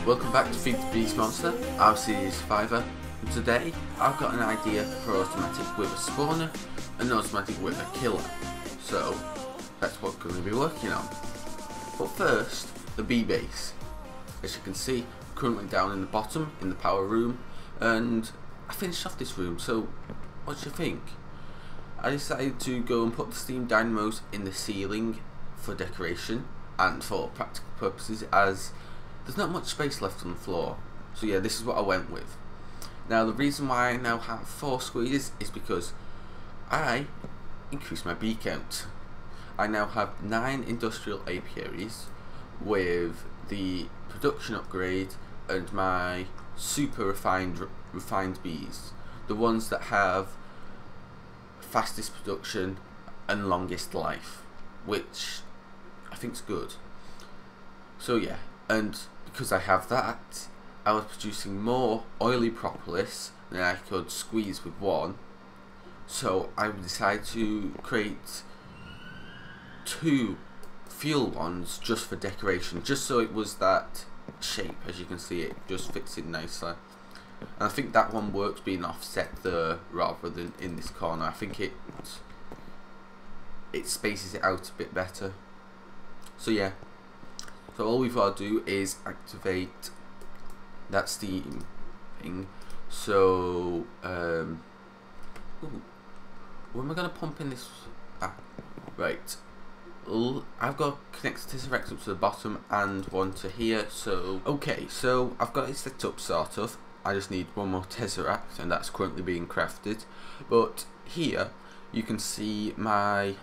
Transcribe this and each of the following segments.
Welcome back to Feed the Beast Monster, I'm CZSurvivor, and today I've got an idea for automatic wither spawner and automatic wither killer. So that's what we're going to be working on. But first, the bee base. As you can see, I'm currently down in the bottom in the power room, and I finished off this room. So what do you think? I decided to go and put the steam dynamos in the ceiling for decoration and for practical purposes, as there's not much space left on the floor. So yeah, this is what I went with. Now the reason why I now have 4 squeezes is because I increased my bee count. I now have 9 industrial apiaries with the production upgrade and my super refined bees, the ones that have fastest production and longest life, which I think is good. So yeah, and because I have that, I was producing more oily propolis than I could squeeze with one, so I decided to create 2 fuel ones just for decoration, just so it was that shape. As you can see, it just fits in nicely, and I think that one works being offset there rather than in this corner. I think it spaces it out a bit better. So yeah, so all we've got to do is activate that steam thing. So where am I going to pump in this? Right, I've got connected Tesseract up to the bottom and one to here. So okay, so I've got it set up sort of. I just need one more Tesseract, and that's currently being crafted. But here you can see my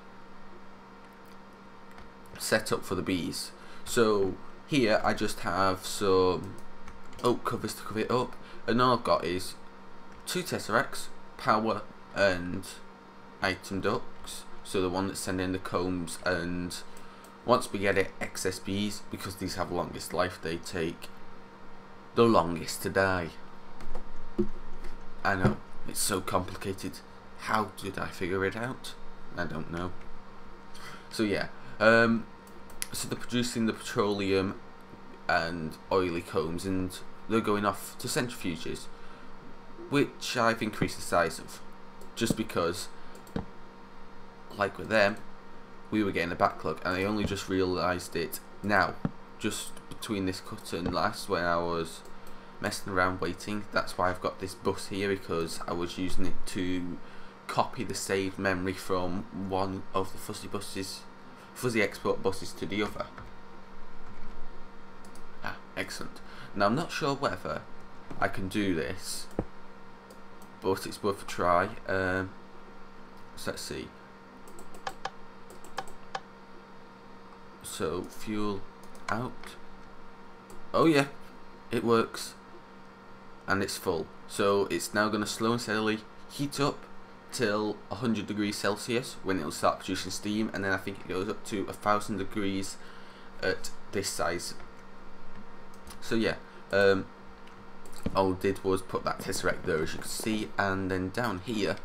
setup for the bees. So here I just have some oak covers to cover it up, and all I've got is 2 Tesseracts, power and item ducts, so the one that's sending the combs, and once we get it, excess bees, because these have longest life, they take the longest to die. I know, it's so complicated. How did I figure it out? I don't know. So yeah, so they're producing the petroleum and oily combs, and they're going off to centrifuges, which I've increased the size of, just because, like with them, we were getting a backlog, and I only just realised it now, just between this cut and last, when I was messing around waiting. That's why I've got this bus here, because I was using it to copy the saved memory from one of the fuzzy export buses to the other. Excellent. Now I'm not sure whether I can do this, but it's worth a try. So let's see. So fuel out. Oh yeah, it works, and it's full. So it's now going to slow and steadily heat up till 100 degrees Celsius when it'll start producing steam, and then I think it goes up to 1000 degrees at this size. So yeah, all I did was put that Tesseract there, as you can see, and then down here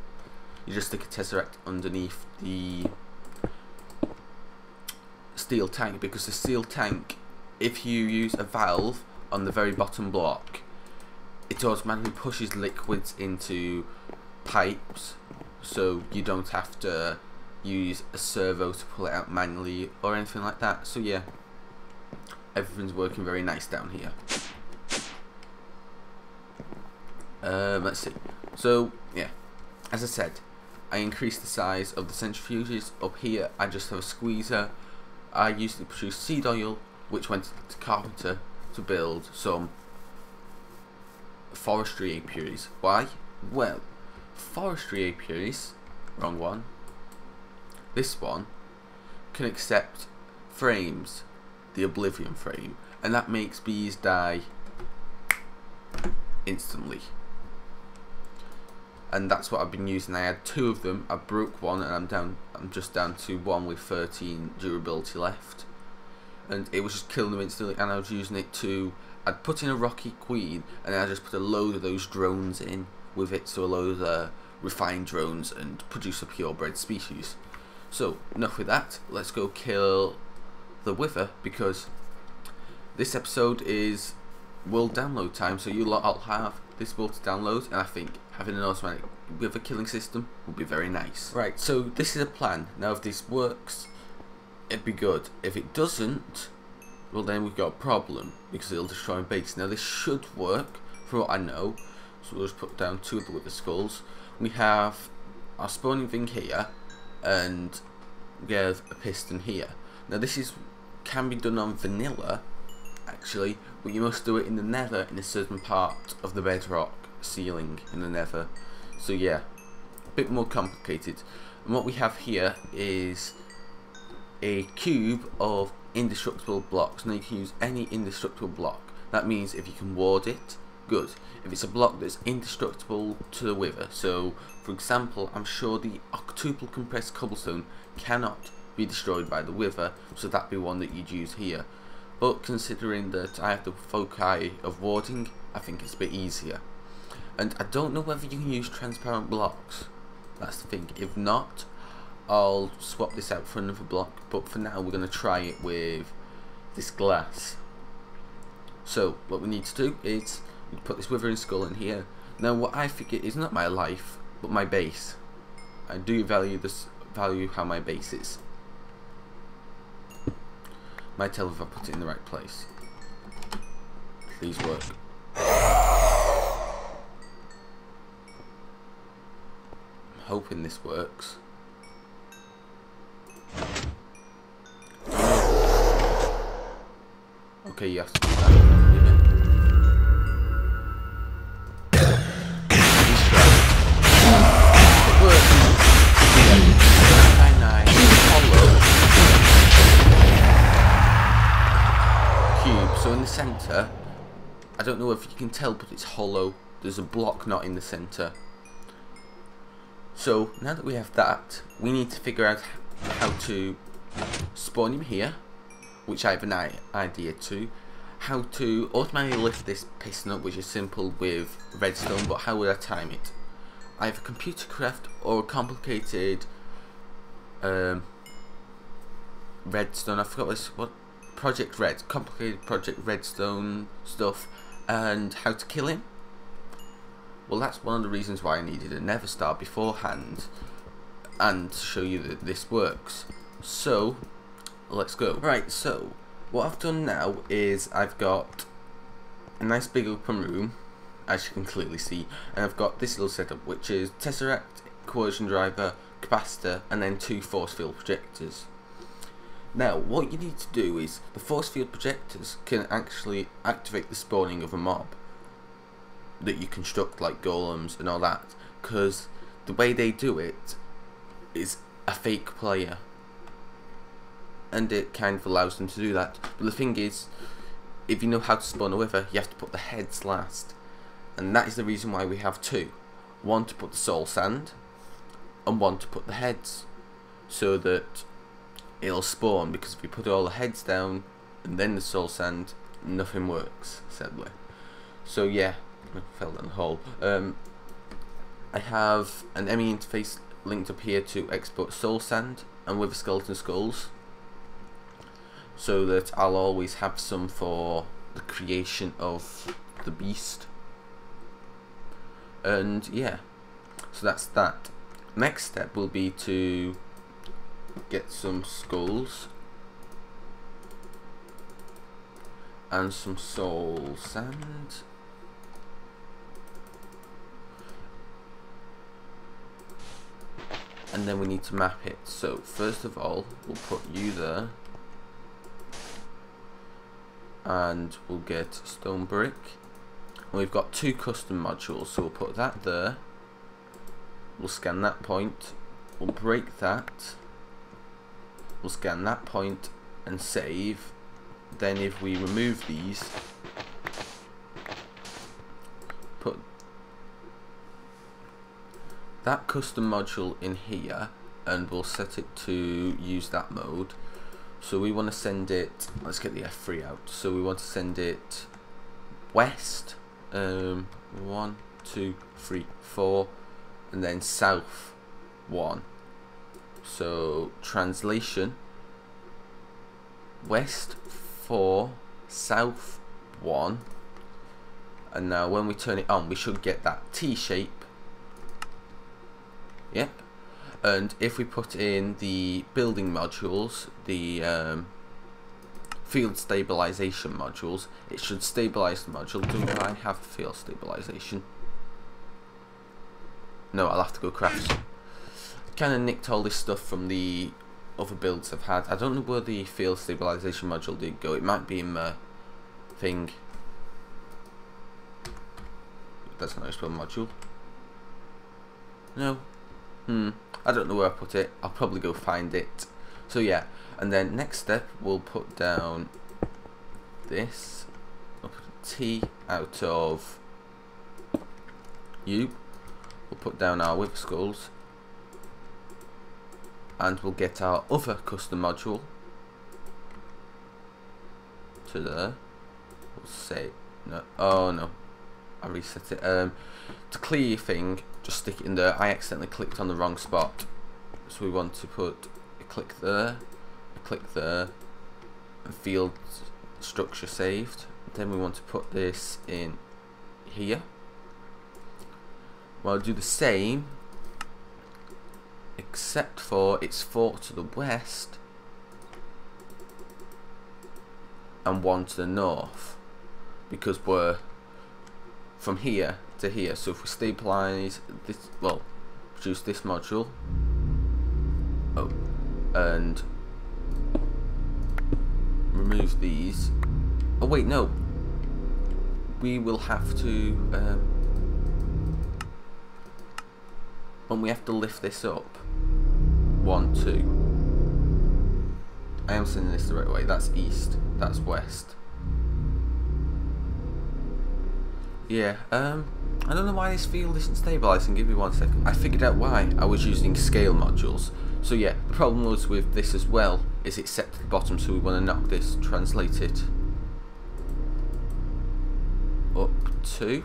you just stick a Tesseract underneath the steel tank, because the steel tank, if you use a valve on the very bottom block, it automatically pushes liquids into pipes, so you don't have to use a servo to pull it out manually or anything like that. So yeah, everything's working very nice down here. Let's see. So yeah, as I said, I increased the size of the centrifuges. Up here I just have a squeezer. I used to produce seed oil, which went to Carpenter to build some forestry apiaries. Why? Well, forestry apiaries, wrong one, this one can accept frames, the Oblivion frame, and that makes bees die instantly. And that's what I've been using. I had 2 of them, I broke one, and I'm just down to 1 with 13 durability left, and it was just killing them instantly. And I was using it to, I'd put in a Rocky Queen, and then I just put a load of those drones in with it, so a load of the refined drones, and produce a purebred species. So enough with that, let's go kill the wither, because this episode is world download time, so you lot all have this world to download, and I think having an automatic with a killing system would be very nice. Right, so this is a plan. Now if this works, it'd be good. If it doesn't, well then we've got a problem, because it'll destroy my base. Now this should work, for what I know, so we'll just put down 2 of the wither skulls. We have our spawning thing here, and we have a piston here. Now this can be done on vanilla, actually, but you must do it in the nether, in a certain part of the bedrock ceiling in the nether. So yeah, a bit more complicated. And what we have here is a cube of indestructible blocks. Now you can use any indestructible block. That means if you can ward it, good. If it's a block that's indestructible to the wither, so for example, I'm sure the octuple compressed cobblestone cannot be destroyed by the wither, so that'd be one that you'd use here. But considering that I have the foci of warding, I think it's a bit easier. And I don't know whether you can use transparent blocks. That's the thing. If not, I'll swap this out for another block. But for now, we're going to try it with this glass. So what we need to do is put this withering skull in here. Now what I figure is not my life, but my base. I do value how my base is. Might tell if I put it in the right place. Please work. I'm hoping this works. Okay, yes. So in the centre, I don't know if you can tell, but it's hollow. There's a block not in the centre. So now that we have that, we need to figure out how to spawn him here, which I have an idea to. How to automatically lift this piston up, which is simple with redstone, but how would I time it? Either computer craft or a complicated redstone. I forgot what. Project Red, complicated Project Redstone stuff, and how to kill him. Well, that's one of the reasons why I needed a nether star beforehand, and to show you that this works. So let's go. Right, so what I've done now is I've got a nice big open room, as you can clearly see, and I've got this little setup, which is tesseract, coercion driver, capacitor, and then 2 force field projectors. Now, what you need to do is, the force field projectors can actually activate the spawning of a mob that you construct, like golems and all that, because the way they do it is a fake player, and it kind of allows them to do that. But the thing is, if you know how to spawn a wither, you have to put the heads last, and that is the reason why we have 2. One to put the soul sand, and one to put the heads, so that it'll spawn, because if you put all the heads down and then the soul sand, nothing works, sadly. So yeah, I fell down the hole. I have an ME interface linked up here to export soul sand and with skeleton skulls, so that I'll always have some for the creation of the beast. And yeah, so that's that. Next step will be to get some skulls and some soul sand, and then we need to map it. So first of all, we'll put you there, and we'll get stone brick, and we've got 2 custom modules, so we'll put that there. We'll scan that point, we'll break that, we'll scan that point and save. Then if we remove these, put that custom module in here, and we'll set it to use that mode. So we want to send it, let's get the F3 out, so we want to send it west, 1, 2, 3, 4, and then south 1. So translation, west 4, south 1, And now when we turn it on, we should get that T shape. Yep. And if we put in the building modules, the field stabilization modules, it should stabilize the module. Do I have field stabilization? No, I'll have to go craft some. Kind of nicked all this stuff from the other builds I've had. I don't know where the field stabilization module did go. It might be in my thing. That's not a spell module. No. I don't know where I put it. I'll probably go find it. So yeah, and then next step we'll put down this. We'll put a T out of U. We'll put down our wither skulls, and we'll get our other custom module to there. We'll say no. Oh no, I reset it. To clear your thing, just stick it in there. I accidentally clicked on the wrong spot, so we want to put a click there, and field structure saved. Then we want to put this in here. Well, I'll do the same, except for it's 4 to the west and 1 to the north, because we're from here to here. So if we stabilize this, well, produce this module, and remove these. Oh wait, no, we will have to and we have to lift this up. 1, 2. I am sending this the right way. That's east, that's west. Yeah, I don't know why this field isn't stabilizing. Give me 1 second. I figured out why. I was using scale modules. So yeah, the problem was with this as well is it's set to the bottom, so we want to knock this, translate it up to,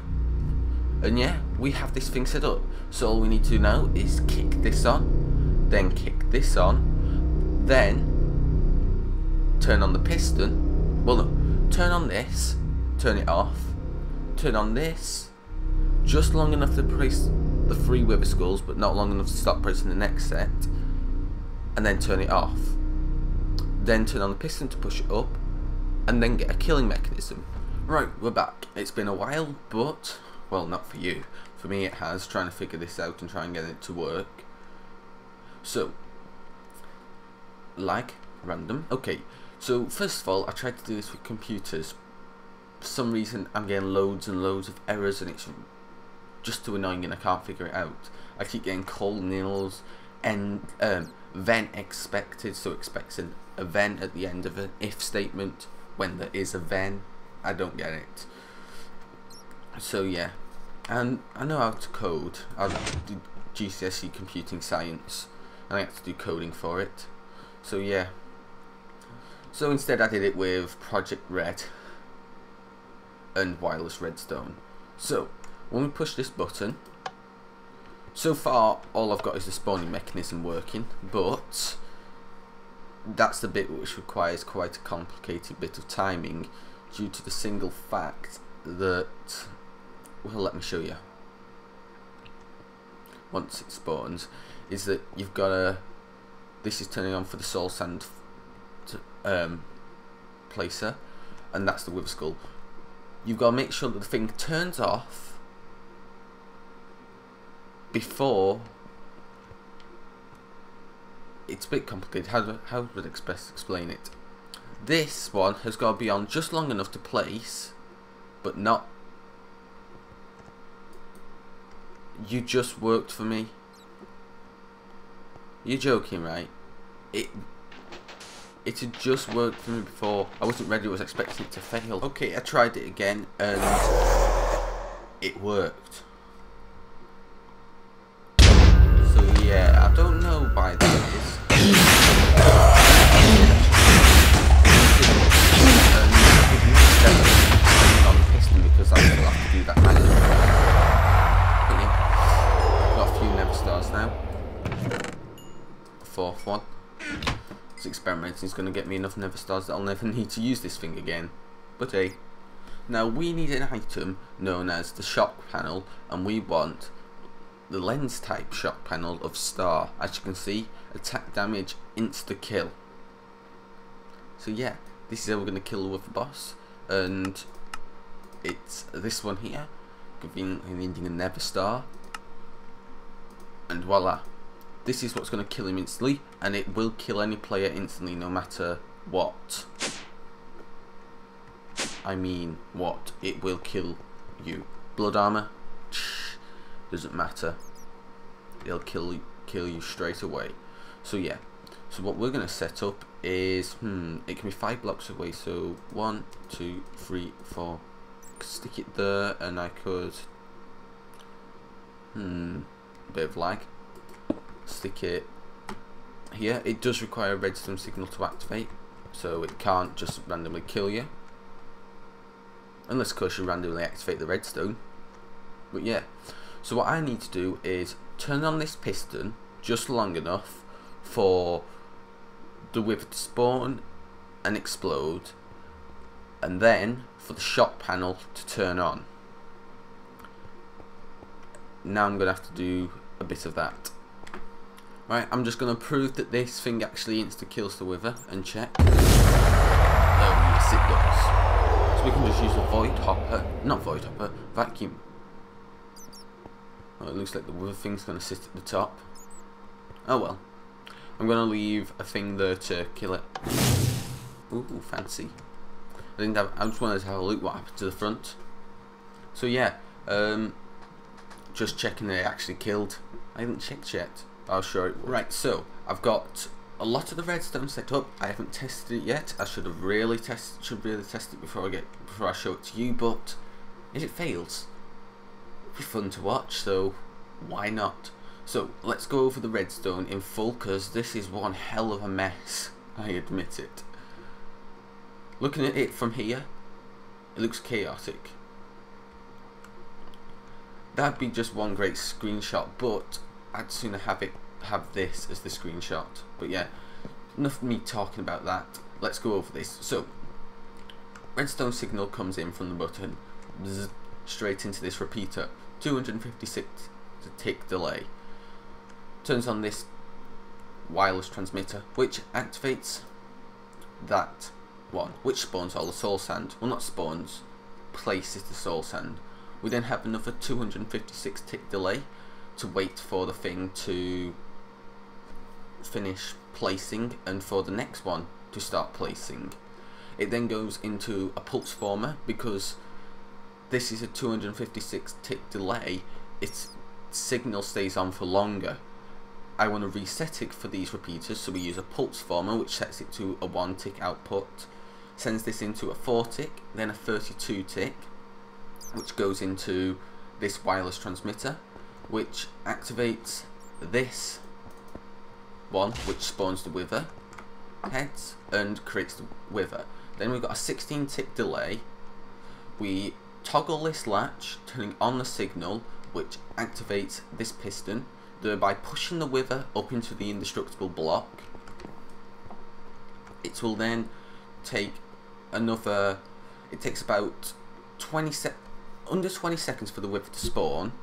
and yeah, we have this thing set up. So all we need to do now is kick this on, then kick this on, then turn on the piston. Well no, turn on this, turn it off, turn on this, just long enough to press the 3 wither skulls, but not long enough to stop pressing the next set, and then turn it off. Then turn on the piston to push it up, and then get a killing mechanism. Right, we're back. It's been a while, but, well, not for you. For me it has, trying to figure this out and try and get it to work. So, lag, random. Okay, so first of all, I tried to do this with computers. For some reason, I'm getting loads and loads of errors, and it's just too annoying and I can't figure it out. I keep getting nils and then expected, so expects an event at the end of an if statement when there is a then. I don't get it. So yeah, and I know how to code. I did GCSE computing science and I had to do coding for it. So yeah, so instead I did it with Project Red and wireless redstone. So when we push this button, so far all I've got is the spawning mechanism working, but that's the bit which requires quite a complicated bit of timing due to the single fact that, well, let me show you. Once it spawns, is that you've got a, this is turning on for the soul sand placer, and that's the wither skull. You've got to make sure that the thing turns off before. It's a bit complicated. How would I explain it? This one has got to be on just long enough to place, but not. You just worked for me. You're joking, right? It had just worked for me before. I wasn't ready. I was expecting it to fail. Okay, I tried it again and it worked. So yeah, I don't know why that is. On the piston because I still have to do that manually. But yeah, got a few never stars now. A 4th one. This experimenting is going to get me enough never stars that I'll never need to use this thing again. But hey, Now we need an item known as the shock panel, and we want the lens type shock panel of star. As you can see, attack damage, insta kill. So yeah, this is how we're going to kill the Wither boss, and it's this one here, conveniently needing a nether star, and voila, this is what's going to kill him instantly, and it will kill any player instantly no matter what. I mean what, it will kill you. Blood armor, doesn't matter, it'll kill you straight away. So yeah, so what we're going to set up is, it can be 5 blocks away, so 1, 2, 3, 4, stick it there, and I could, bit of lag, stick it here. It does require a redstone signal to activate, so it can't just randomly kill you, unless of course you randomly activate the redstone. But yeah, so what I need to do is turn on this piston just long enough for the Wither to spawn and explode, and then for the shock panel to turn on. Now I'm going to have to do a bit of that. Right, I'm just going to prove that this thing actually insta-kills the Wither and check. Oh yes, it does. So we can just use a vacuum. Oh, it looks like the Wither thing's going to sit at the top. Oh well. I'm going to leave a thing there to kill it. Ooh, fancy. I just wanted to have a look what happened to the front. So yeah, just checking that it actually killed. I haven't checked yet. I'll show it. Right, so I've got a lot of the redstone set up. I haven't tested it yet. I should really test it before I show it to you. But if it fails, it'll be fun to watch. So why not? So let's go over the redstone in full, because this is one hell of a mess. I admit it. Looking at it from here, it looks chaotic. That'd be just one great screenshot, but I'd sooner have this as the screenshot. But yeah, enough of me talking about that. Let's go over this. So, redstone signal comes in from the button, straight into this repeater. 256 tick delay. Turns on this wireless transmitter, which activates that one, which spawns all the soul sand. Well, not spawns, places the soul sand. We then have another 256 tick delay to wait for the thing to finish placing and for the next one to start placing. It then goes into a pulse former, because this is a 256 tick delay. Its signal stays on for longer. I want to reset it for these repeaters, so we use a pulse former, which sets it to a 1 tick output, sends this into a 4 tick, then a 32 tick, which goes into this wireless transmitter, which activates this one, which spawns the Wither heads and creates the Wither. Then we've got a 16 tick delay. We toggle this latch, turning on the signal, which activates this piston, thereby pushing the Wither up into the indestructible block. It will then take another, it takes about under 20 seconds for the Wither to spawn.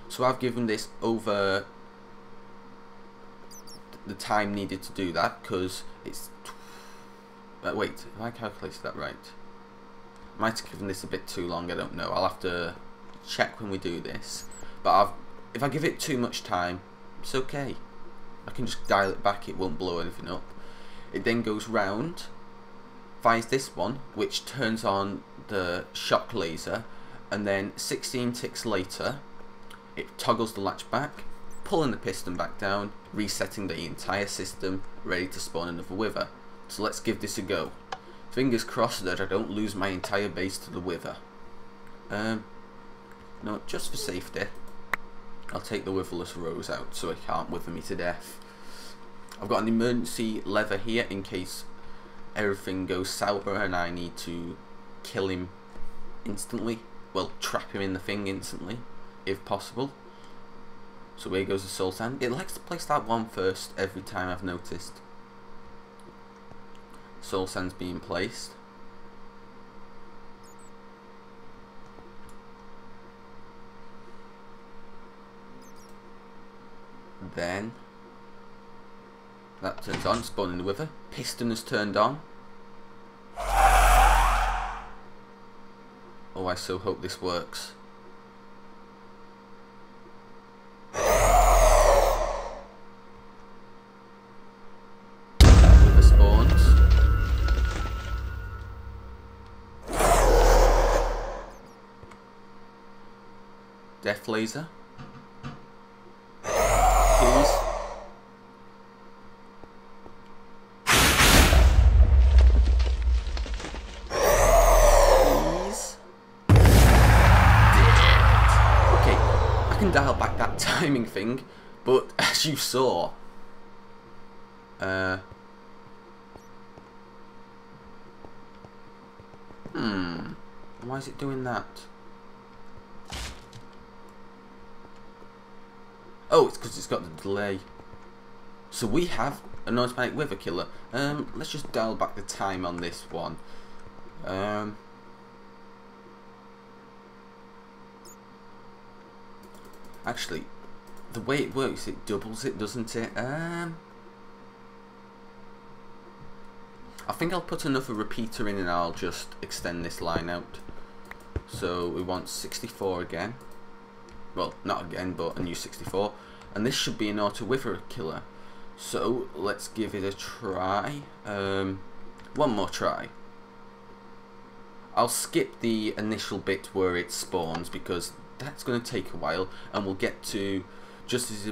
So I've given this over the time needed to do that, because it's wait, have I calculated that right? I might have given this a bit too long, I don't know. I'll have to check when we do this. But if I give it too much time, it's okay. I can just dial it back, it won't blow anything up. It then goes round, fires this one, which turns on the shock laser, and then 16 ticks later, it toggles the latch back, pulling the piston back down, resetting the entire system, ready to spawn another Wither. So let's give this a go. Fingers crossed that I don't lose my entire base to the Wither. No, just for safety, I'll take the Witherless Rose out so it can't wither me to death. I've got an emergency lever here in case everything goes sour and I need to kill him instantly. Well, trap him in the thing instantly, if possible. So here goes the soul sand. It likes to place that one first every time, I've noticed. Soul sand's being placed. Then that turns on, spawning the wither. Piston has turned on. Oh, I so hope this works. Wither spawns. Death laser. Please. I can dial back that timing thing, but as you saw, why is it doing that? Oh, it's because it's got the delay. So we have an automatic wither killer. Let's just dial back the time on this one. Actually, the way it works, it doubles it, doesn't it? I think I'll put another repeater in and I'll just extend this line out. So we want 64 again. Well, not again, but a new 64. And this should be an auto wither killer. So let's give it a try. One more try. I'll skip the initial bit where it spawns because that's going to take a while, and we'll get to just as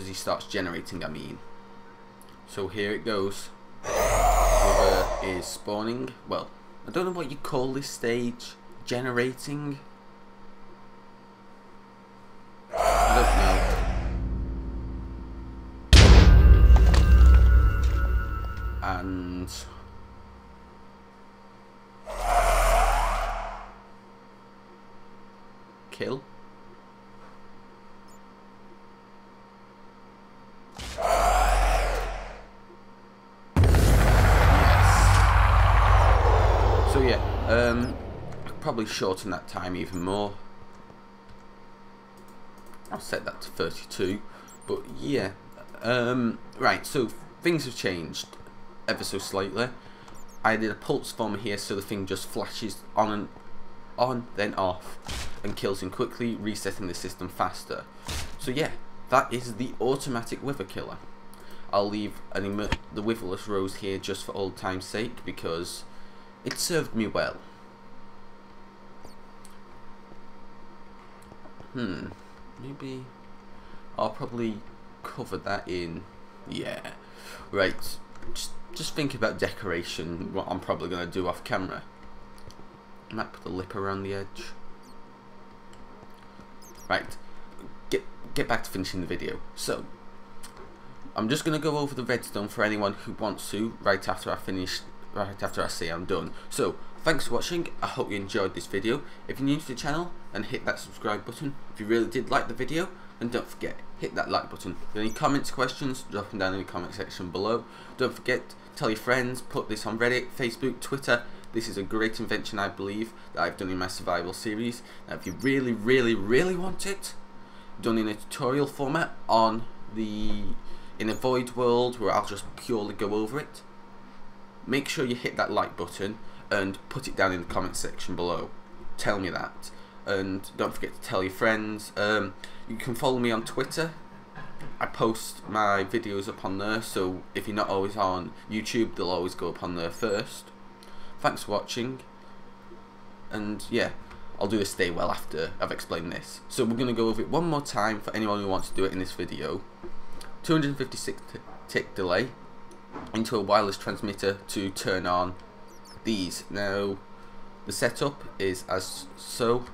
he starts generating, I mean. So here it goes. Wither is spawning. Well, I don't know what you call this stage. Generating. I don't know. And kill. Yes. So yeah, I'll probably shorten that time even more. I'll set that to 32. But yeah, right. So things have changed ever so slightly. I did a pulse former here, so the thing just flashes on then off and kills him quickly, resetting the system faster. So yeah, that is the automatic wither killer. I'll leave the witherless rose here just for old time's sake because it served me well. Maybe I'll probably cover that in. Yeah, right. Just think about decoration. What I'm probably gonna do off camera. I might put a lip around the edge. Right, get back to finishing the video. So, I'm just going to go over the redstone for anyone who wants to right after I say I'm done. So, thanks for watching. I hope you enjoyed this video. If you're new to the channel, then hit that subscribe button. If you really did like the video, then don't forget, hit that like button. If you have any comments, questions, drop them down in the comment section below. Don't forget, tell your friends, put this on Reddit, Facebook, Twitter. This is a great invention, I believe, that I've done in my survival series. Now, if you really, really, really want it done in a tutorial format in a void world where I'll just purely go over it, make sure you hit that like button and put it down in the comment section below. Tell me that. And don't forget to tell your friends. You can follow me on Twitter. I post my videos up on there, so if you're not always on YouTube, they'll always go up on there first. Thanks for watching, and yeah, I'll do a stay well after I've explained this. So we're going to go over it one more time for anyone who wants to do it in this video. 256 tick delay into a wireless transmitter to turn on these. Now, the setup is as so.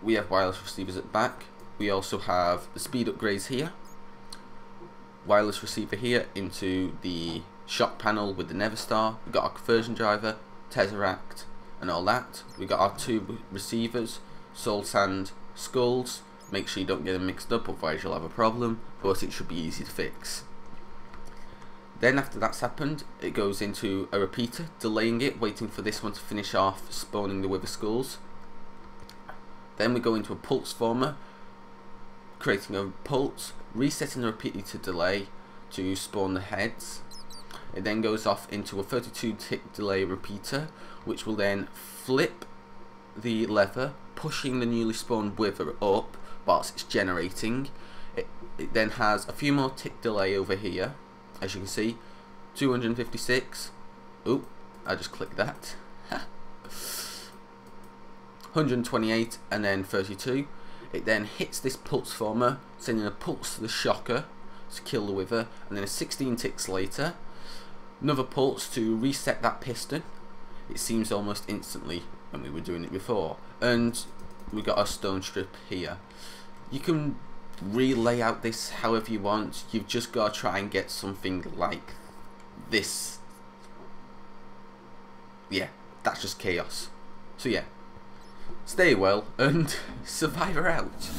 We have wireless receivers at the back. We also have the speed upgrades here. Wireless receiver here into the shop panel with the Nether Star. We've got our conversion driver, Tesseract, and all that. We've got our two receivers, Soul Sand, Skulls. Make sure you don't get them mixed up, otherwise you'll have a problem, but it should be easy to fix. Then after that's happened, it goes into a repeater, delaying it, waiting for this one to finish off spawning the wither skulls. Then we go into a pulse former, creating a pulse, resetting the repeater delay to spawn the heads. It then goes off into a 32 tick delay repeater, which will then flip the lever, pushing the newly spawned wither up whilst it's generating. It then has a few more tick delay over here, as you can see, 256. Oop, I just clicked that. 128 and then 32. It then hits this pulse former, sending a pulse to the shocker to kill the wither, and then a 16 ticks later, another pulse to reset that piston. It seems almost instantly when we were doing it before. And we got our stone strip here. You can relay out this however you want. You've just got to try and get something like this. Yeah, that's just chaos. So yeah, stay well and Survivor out.